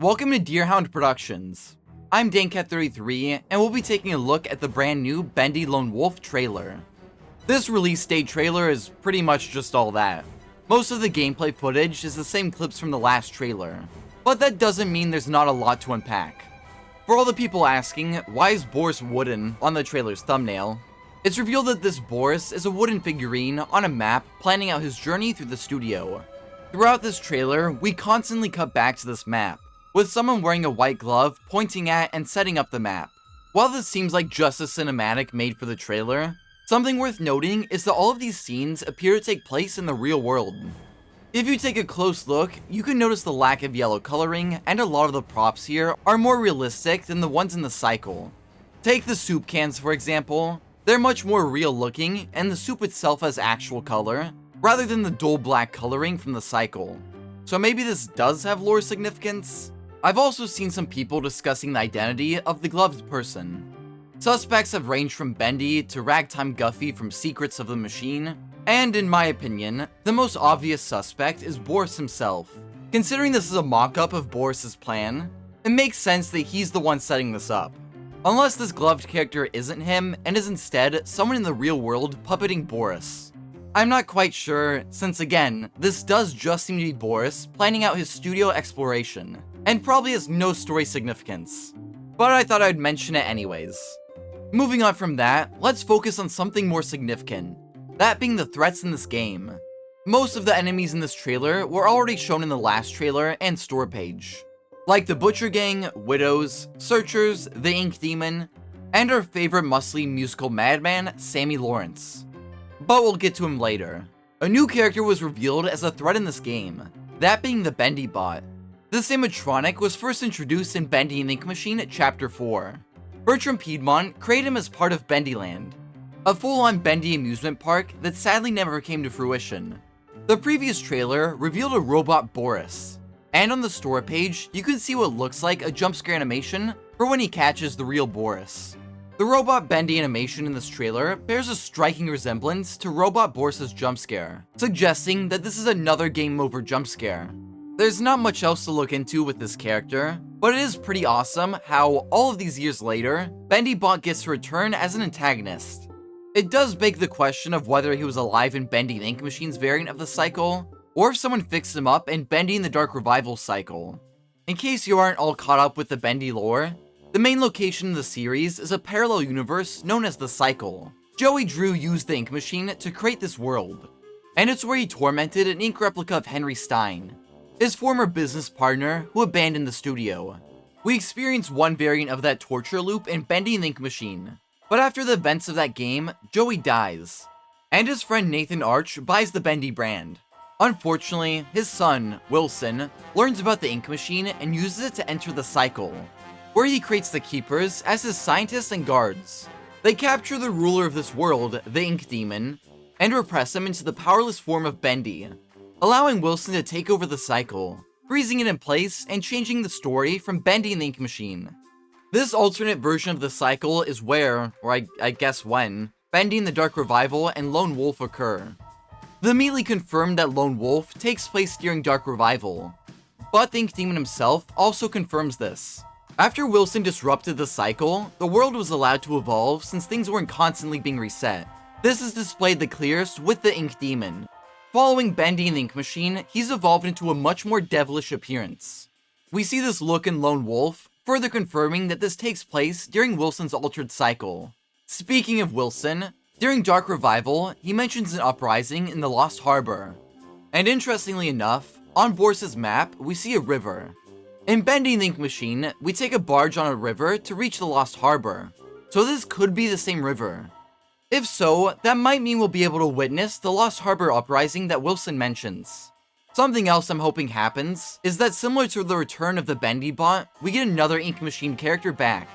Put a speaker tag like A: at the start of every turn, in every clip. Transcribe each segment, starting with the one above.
A: Welcome to Deerhound Productions. I'm DanCat33, and we'll be taking a look at the brand new Bendy Lone Wolf trailer. This release date trailer is pretty much just all that. Most of the gameplay footage is the same clips from the last trailer, but that doesn't mean there's not a lot to unpack. For all the people asking, why is Boris wooden on the trailer's thumbnail, it's revealed that this Boris is a wooden figurine on a map planning out his journey through the studio. Throughout this trailer, we constantly cut back to this map, with someone wearing a white glove pointing at and setting up the map. While this seems like just a cinematic made for the trailer, something worth noting is that all of these scenes appear to take place in the real world. If you take a close look, you can notice the lack of yellow coloring, and a lot of the props here are more realistic than the ones in the cycle. Take the soup cans for example. They're much more real looking, and the soup itself has actual color, rather than the dull black coloring from the cycle. So maybe this does have lore significance? I've also seen some people discussing the identity of the gloved person. Suspects have ranged from Bendy to Ragtime Guffy from Secrets of the Machine, and in my opinion, the most obvious suspect is Boris himself. Considering this is a mock-up of Boris's plan, it makes sense that he's the one setting this up. Unless this gloved character isn't him and is instead someone in the real world puppeting Boris. I'm not quite sure, since again, this does just seem to be Boris planning out his studio exploration, and probably has no story significance. But I thought I'd mention it anyways. Moving on from that, let's focus on something more significant, that being the threats in this game. Most of the enemies in this trailer were already shown in the last trailer and store page, like the Butcher Gang, Widows, Searchers, the Ink Demon, and our favorite muscly musical madman, Sammy Lawrence. But we'll get to him later. A new character was revealed as a threat in this game, that being the Bendy bot. This animatronic was first introduced in Bendy and Ink Machine at Chapter 4. Bertram Piedmont created him as part of Bendyland, a full-on Bendy amusement park that sadly never came to fruition. The previous trailer revealed a robot Boris, and on the store page, you can see what looks like a jumpscare animation for when he catches the real Boris. The robot Bendy animation in this trailer bears a striking resemblance to Robot Boris's jumpscare, suggesting that this is another game over jumpscare. There's not much else to look into with this character, but it is pretty awesome how, all of these years later, Bendy Bot gets to return as an antagonist. It does beg the question of whether he was alive in Bendy and Ink Machine's variant of the cycle, or if someone fixed him up in Bendy and the Dark Revival cycle. In case you aren't all caught up with the Bendy lore, the main location of the series is a parallel universe known as the Cycle. Joey Drew used the Ink Machine to create this world, and it's where he tormented an ink replica of Henry Stein, his former business partner who abandoned the studio. We experience one variant of that torture loop in Bendy and Ink Machine, but after the events of that game, Joey dies, and his friend Nathan Arch buys the Bendy brand. Unfortunately, his son, Wilson, learns about the Ink Machine and uses it to enter the Cycle, where he creates the Keepers as his scientists and guards. They capture the ruler of this world, the Ink Demon, and repress him into the powerless form of Bendy, allowing Wilson to take over the Cycle, freezing it in place and changing the story from Bendy and the Ink Machine. This alternate version of the Cycle is where, or I guess when, Bendy and the Dark Revival and Lone Wolf occur. TheMeatly confirmed that Lone Wolf takes place during Dark Revival, but the Ink Demon himself also confirms this. After Wilson disrupted the Cycle, the world was allowed to evolve since things weren't constantly being reset. This is displayed the clearest with the Ink Demon. Following Bendy and the Ink Machine, he's evolved into a much more devilish appearance. We see this look in Lone Wolf, further confirming that this takes place during Wilson's altered cycle. Speaking of Wilson, during Dark Revival, he mentions an uprising in the Lost Harbor. And interestingly enough, on Boris's map, we see a river. In Bendy and the Ink Machine, we take a barge on a river to reach the Lost Harbor, so this could be the same river. If so, that might mean we'll be able to witness the Lost Harbor uprising that Wilson mentions. Something else I'm hoping happens is that, similar to the return of the Bendy bot, we get another Ink Machine character back,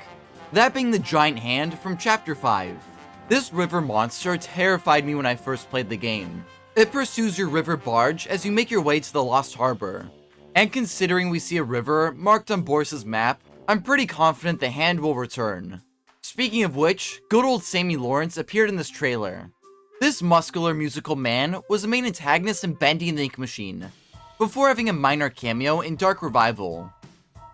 A: that being the Giant Hand from Chapter 5. This river monster terrified me when I first played the game. It pursues your river barge as you make your way to the Lost Harbor. And considering we see a river marked on Boris's map, I'm pretty confident the hand will return. Speaking of which, good old Sammy Lawrence appeared in this trailer. This muscular musical man was the main antagonist in Bendy and the Ink Machine, before having a minor cameo in Dark Revival.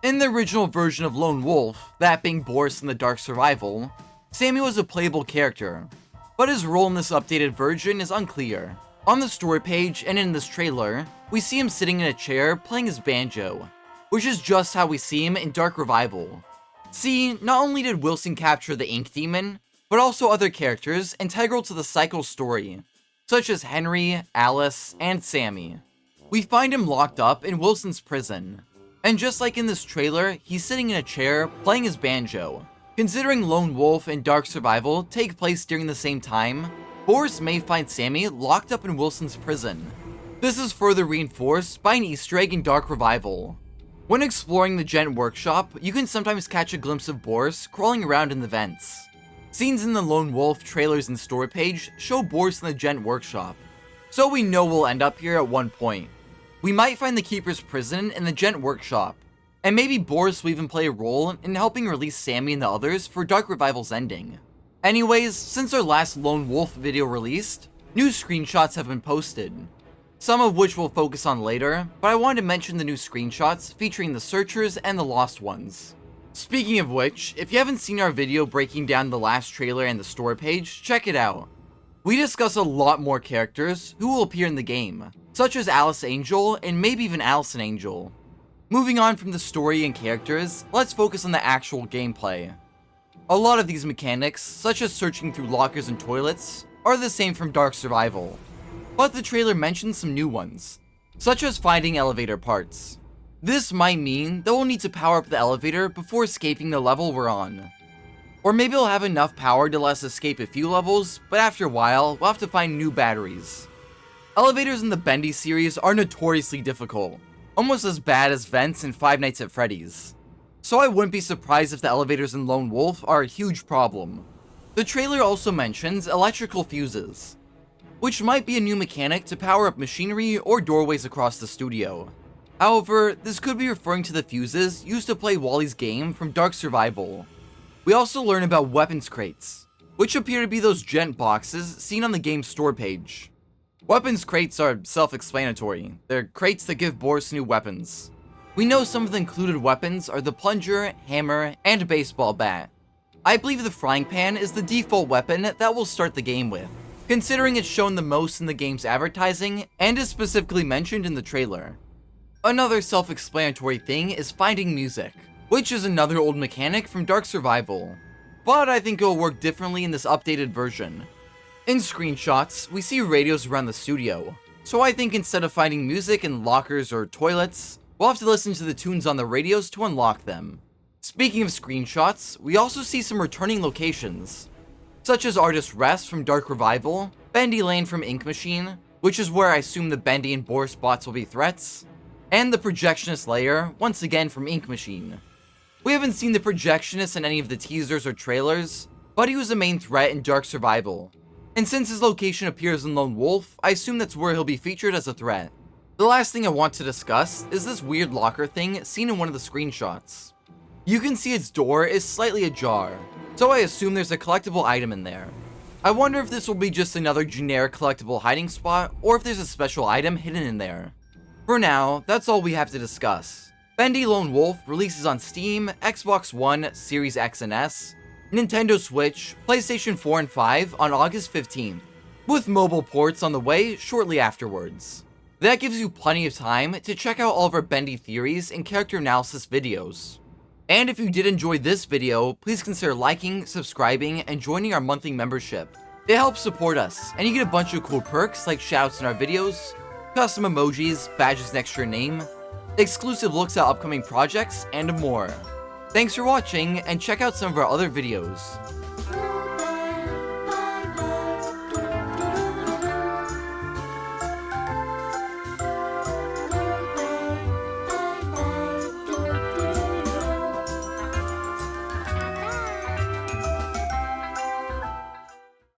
A: In the original version of Lone Wolf, that being Boris in the Dark Survival, Sammy was a playable character, but his role in this updated version is unclear. On the story page and in this trailer, we see him sitting in a chair playing his banjo, which is just how we see him in Dark Revival. See, not only did Wilson capture the Ink Demon, but also other characters integral to the Cycle story, such as Henry, Alice, and Sammy. We find him locked up in Wilson's prison, and just like in this trailer, he's sitting in a chair playing his banjo. Considering Lone Wolf and Dark Survival take place during the same time, Boris may find Sammy locked up in Wilson's prison. This is further reinforced by an Easter egg in Dark Revival. When exploring the Gent workshop, you can sometimes catch a glimpse of Boris crawling around in the vents. Scenes in the Lone Wolf trailers and story page show Boris in the Gent workshop, so we know we'll end up here at one point. We might find the Keeper's prison in the Gent workshop, and maybe Boris will even play a role in helping release Sammy and the others for Dark Revival's ending. Anyways, since our last Lone Wolf video released, new screenshots have been posted, some of which we'll focus on later, but I wanted to mention the new screenshots featuring the Searchers and the Lost Ones. Speaking of which, if you haven't seen our video breaking down the last trailer and the story page, check it out. We discuss a lot more characters who will appear in the game, such as Alice Angel and maybe even Allison Angel. Moving on from the story and characters, let's focus on the actual gameplay. A lot of these mechanics, such as searching through lockers and toilets, are the same from Dark Survival, but the trailer mentions some new ones, such as finding elevator parts. This might mean that we'll need to power up the elevator before escaping the level we're on. Or maybe we'll have enough power to let us escape a few levels, but after a while, we'll have to find new batteries. Elevators in the Bendy series are notoriously difficult, almost as bad as vents in Five Nights at Freddy's. So I wouldn't be surprised if the elevators in Lone Wolf are a huge problem. The trailer also mentions electrical fuses, which might be a new mechanic to power up machinery or doorways across the studio. However, this could be referring to the fuses used to play Wally's game from Dark Survival. We also learn about weapons crates, which appear to be those gent boxes seen on the game's store page. Weapons crates are self-explanatory. They're crates that give Boris new weapons. We know some of the included weapons are the plunger, hammer, and baseball bat. I believe the frying pan is the default weapon that we'll start the game with, considering it's shown the most in the game's advertising and is specifically mentioned in the trailer. Another self-explanatory thing is finding music, which is another old mechanic from Dark Survival, but I think it'll work differently in this updated version. In screenshots, we see radios around the studio, so I think instead of finding music in lockers or toilets, we'll have to listen to the tunes on the radios to unlock them. Speaking of screenshots, we also see some returning locations, such as Artist Rest from Dark Revival, Bendy Lane from Ink Machine, which is where I assume the Bendy and Boris bots will be threats, and the Projectionist layer, once again from Ink Machine. We haven't seen the Projectionist in any of the teasers or trailers, but he was a main threat in Dark Survival. And since his location appears in Lone Wolf, I assume that's where he'll be featured as a threat. The last thing I want to discuss is this weird locker thing seen in one of the screenshots. You can see its door is slightly ajar, so I assume there's a collectible item in there. I wonder if this will be just another generic collectible hiding spot, or if there's a special item hidden in there. For now, that's all we have to discuss. Bendy Lone Wolf releases on Steam, Xbox One, Series X and S, Nintendo Switch, PlayStation 4 and 5 on August 15th, with mobile ports on the way shortly afterwards. That gives you plenty of time to check out all of our Bendy theories and character analysis videos. And if you did enjoy this video, please consider liking, subscribing, and joining our monthly membership. It helps support us, and you get a bunch of cool perks like shoutouts in our videos, custom emojis, badges next to your name, exclusive looks at upcoming projects, and more. Thanks for watching, and check out some of our other videos.